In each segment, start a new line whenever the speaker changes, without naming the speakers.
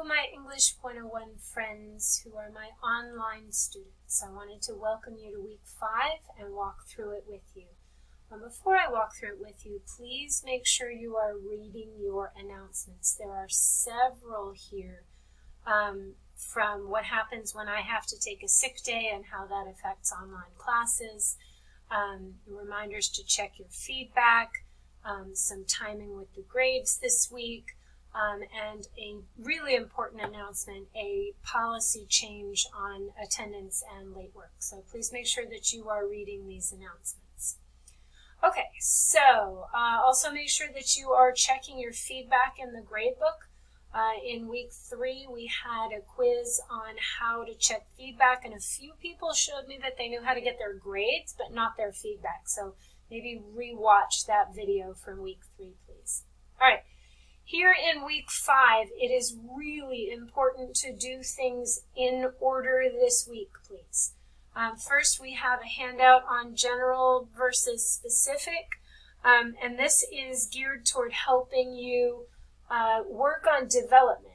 my English 101 friends who are my online students. I wanted to welcome you to week 5 and walk through it with you. Before I walk through it with you, please make sure you are reading your announcements. There are several here from what happens when I have to take a sick day and how that affects online classes, reminders to check your feedback, some timing with the grades this week, and a really important announcement, a policy change on attendance and late work. So please make sure that you are reading these announcements. Okay, so also make sure that you are checking your feedback in the gradebook. In week 3, we had a quiz on how to check feedback, and a few people showed me that they knew how to get their grades, but not their feedback. So maybe re-watch that video from week 3, please. All right. Here in week 5, it is really important to do things in order this week, please. First, we have a handout on general versus specific, and this is geared toward helping you work on development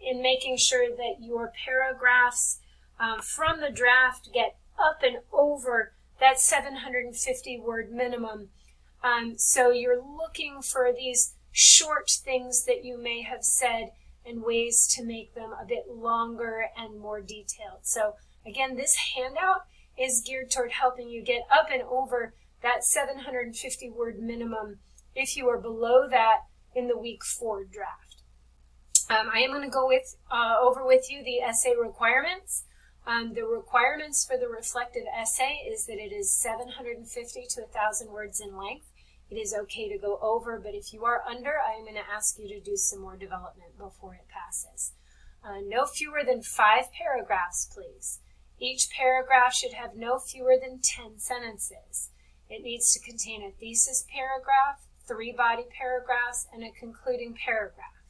in making sure that your paragraphs from the draft get up and over that 750-word minimum. So you're looking for these short things that you may have said and ways to make them a bit longer and more detailed. So again, this handout is geared toward helping you get up and over that 750-word minimum if you are below that in the week 4 draft. I am going to go over with you the essay requirements. The requirements for the reflective essay is that it is 750 to 1,000 words in length. It is okay to go over, but if you are under, I am going to ask you to do some more development before it passes. No fewer than 5 paragraphs, please. Each paragraph should have no fewer than 10 sentences. It needs to contain a thesis paragraph, 3 body paragraphs, and a concluding paragraph.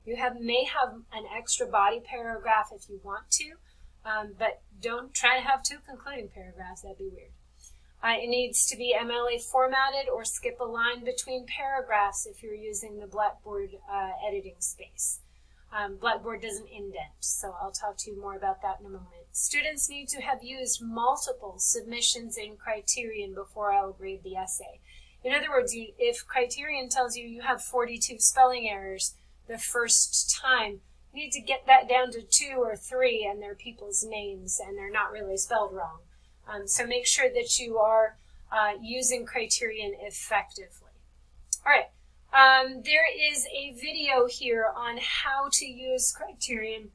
You may have an extra body paragraph if you want to, but don't try to have 2 concluding paragraphs. That'd be weird. It needs to be MLA formatted or skip a line between paragraphs if you're using the Blackboard editing space. Blackboard doesn't indent, so I'll talk to you more about that in a moment. Students need to have used multiple submissions in Criterion before I'll grade the essay. In other words, if Criterion tells you you have 42 spelling errors the first time, you need to get that down to 2 or 3, and they're people's names, and they're not really spelled wrong. So make sure that you are using Criterion effectively. All right, there is a video here on how to use Criterion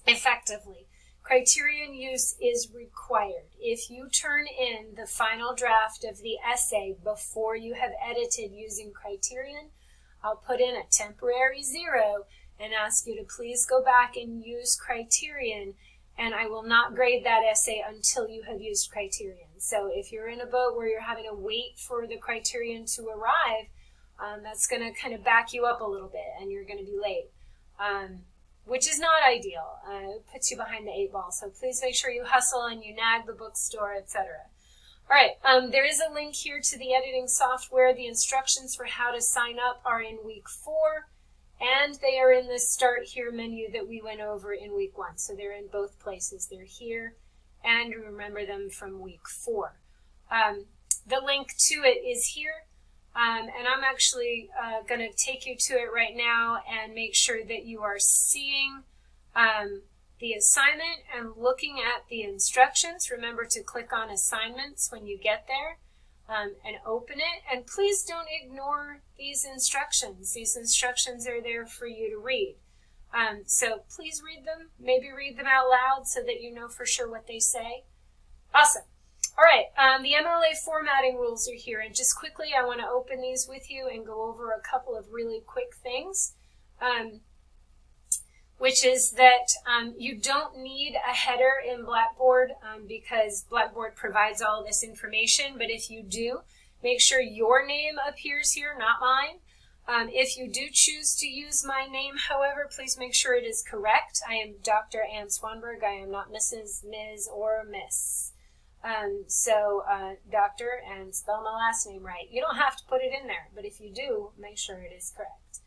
effectively. Criterion use is required. If you turn in the final draft of the essay before you have edited using Criterion, I'll put in a temporary 0 and ask you to please go back and use Criterion, and I will not grade that essay until you have used Criterion. So if you're in a boat where you're having to wait for the Criterion to arrive, that's going to kind of back you up a little bit, and you're going to be late, which is not ideal. It puts you behind the 8 ball. So please make sure you hustle and you nag the bookstore, etc. All right, there is a link here to the editing software. The instructions for how to sign up are in week 4. And they are in the Start Here menu that we went over in week 1. So they're in both places. They're here, and remember them from week 4. The link to it is here, and I'm actually going to take you to it right now and make sure that you are seeing the assignment and looking at the instructions. Remember to click on Assignments when you get there. And open it, and please don't ignore these instructions. These instructions are there for you to read. So please read them, maybe read them out loud so that you know for sure what they say. Awesome. All right, the MLA formatting rules are here, and just quickly I want to open these with you and go over a couple of really quick things. Which is that you don't need a header in Blackboard because Blackboard provides all this information, but if you do, make sure your name appears here, not mine. If you do choose to use my name, however, please make sure it is correct. I am Dr. Ann Swanberg. I am not Mrs., Ms., or Miss. Doctor, and spell my last name right. You don't have to put it in there, but if you do, make sure it is correct.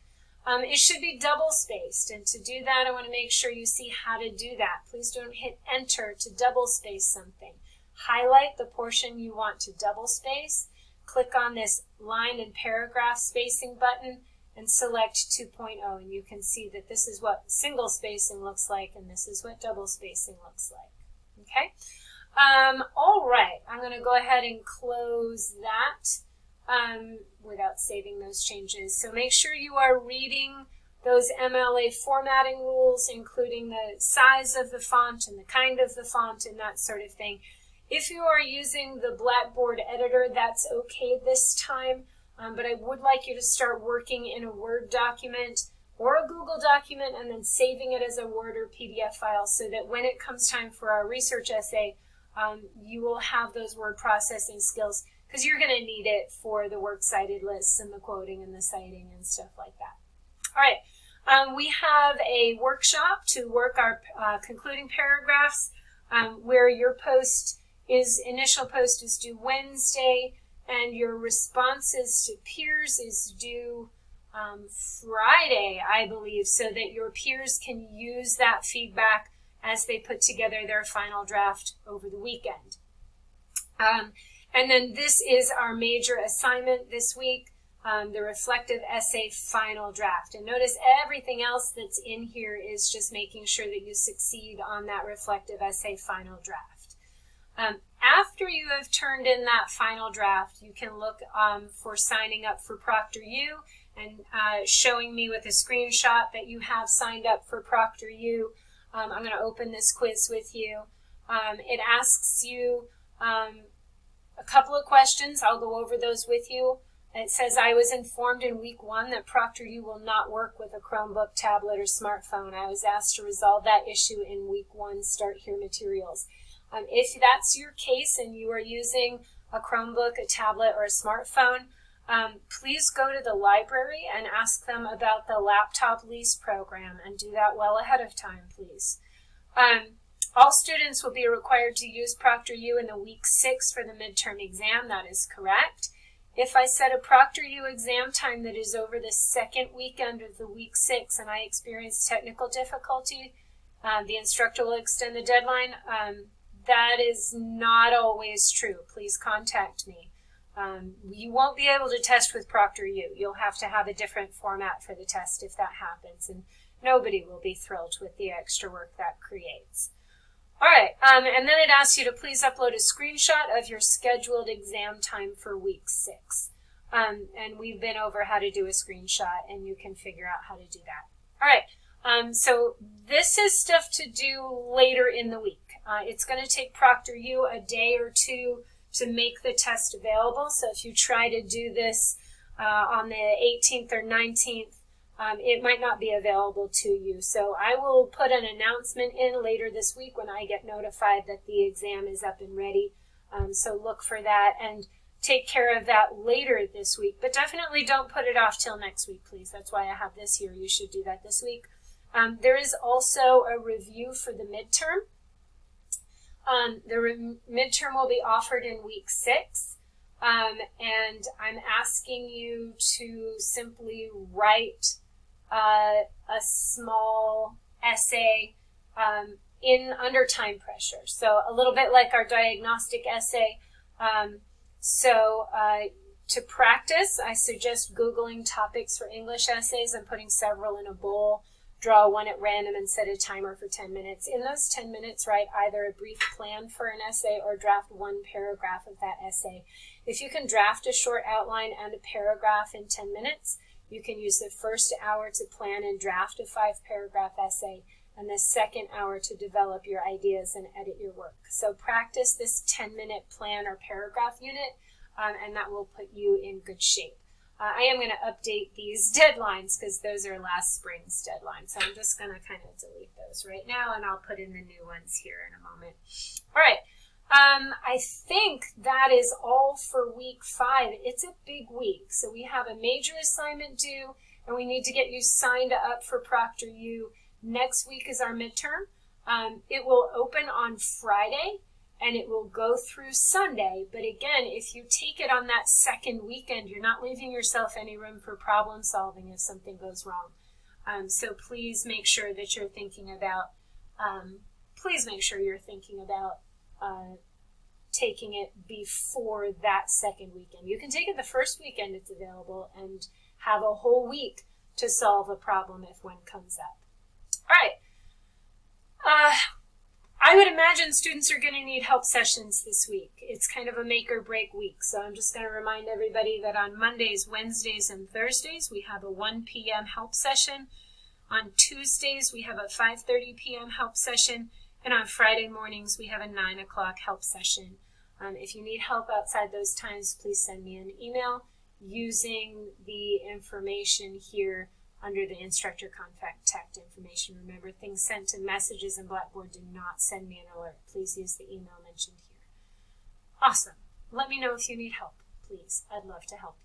It should be double spaced, and to do that I want to make sure you see how to do that. Please don't hit enter to double space something. Highlight the portion you want to double space, click on this line and paragraph spacing button, and select 2.0, and you can see that this is what single spacing looks like, and this is what double spacing looks like. Okay? All right, I'm going to go ahead and close that without saving those changes. So make sure you are reading those MLA formatting rules, including the size of the font and the kind of the font and that sort of thing. If you are using the Blackboard editor, that's okay this time, but I would like you to start working in a Word document or a Google document and then saving it as a Word or PDF file so that when it comes time for our research essay, you will have those word processing skills, because you're going to need it for the works cited lists and the quoting and the citing and stuff like that. All right, we have a workshop to work our concluding paragraphs where your initial post is due Wednesday, and your responses to peers is due Friday, I believe, so that your peers can use that feedback as they put together their final draft over the weekend. And then this is our major assignment this week, the reflective essay final draft. And notice everything else that's in here is just making sure that you succeed on that reflective essay final draft. After you have turned in that final draft, you can look for signing up for ProctorU and showing me with a screenshot that you have signed up for ProctorU. I'm going to open this quiz with you. It asks you a couple of questions. I'll go over those with you. It says, I was informed in week 1 that ProctorU will not work with a Chromebook, tablet, or smartphone. I was asked to resolve that issue in week 1, Start Here materials. If that's your case and you are using a Chromebook, a tablet, or a smartphone, please go to the library and ask them about the laptop lease program, and do that well ahead of time, please. All students will be required to use ProctorU in the week 6 for the midterm exam. That is correct. If I set a ProctorU exam time that is over the second weekend of the week 6 and I experience technical difficulty, the instructor will extend the deadline. That is not always true. Please contact me. You won't be able to test with ProctorU. You'll have to have a different format for the test if that happens, and nobody will be thrilled with the extra work that creates. All right, and then it asks you to please upload a screenshot of your scheduled exam time for week 6. And we've been over how to do a screenshot, and you can figure out how to do that. All right, so this is stuff to do later in the week. It's going to take ProctorU a day or two to make the test available. So if you try to do this on the 18th or 19th, it might not be available to you. So I will put an announcement in later this week when I get notified that the exam is up and ready. So look for that and take care of that later this week. But definitely don't put it off till next week, please. That's why I have this here. You should do that this week. There is also a review for the midterm. The midterm will be offered in week 6, and I'm asking you to simply write a small essay under time pressure. So a little bit like our diagnostic essay. To practice, I suggest Googling topics for English essays and putting several in a bowl. Draw one at random and set a timer for 10 minutes. In those 10 minutes, write either a brief plan for an essay or draft one paragraph of that essay. If you can draft a short outline and a paragraph in 10 minutes, you can use the first hour to plan and draft a 5-paragraph essay, and the second hour to develop your ideas and edit your work. So practice this 10-minute plan or paragraph unit, and that will put you in good shape. I am going to update these deadlines because those are last spring's deadlines. So I'm just going to kind of delete those right now, and I'll put in the new ones here in a moment. All right. I think that is all for week 5. It's a big week. So we have a major assignment due, and we need to get you signed up for ProctorU. Next week is our midterm. It will open on Friday, and it will go through Sunday. But again, if you take it on that second weekend, you're not leaving yourself any room for problem solving if something goes wrong. So please make sure that you're thinking about, taking it before that second weekend. You can take it the first weekend it's available and have a whole week to solve a problem if one comes up. All right. I would imagine students are going to need help sessions this week. It's kind of a make or break week. So I'm just going to remind everybody that on Mondays, Wednesdays, and Thursdays, we have a 1 p.m. help session. On Tuesdays, we have a 5:30 p.m. help session. And on Friday mornings, we have a 9 o'clock help session. If you need help outside those times, please send me an email using the information here under the instructor contact information. Remember, things sent to messages in Blackboard do not send me an alert. Please use the email mentioned here. Awesome. Let me know if you need help, please. I'd love to help you.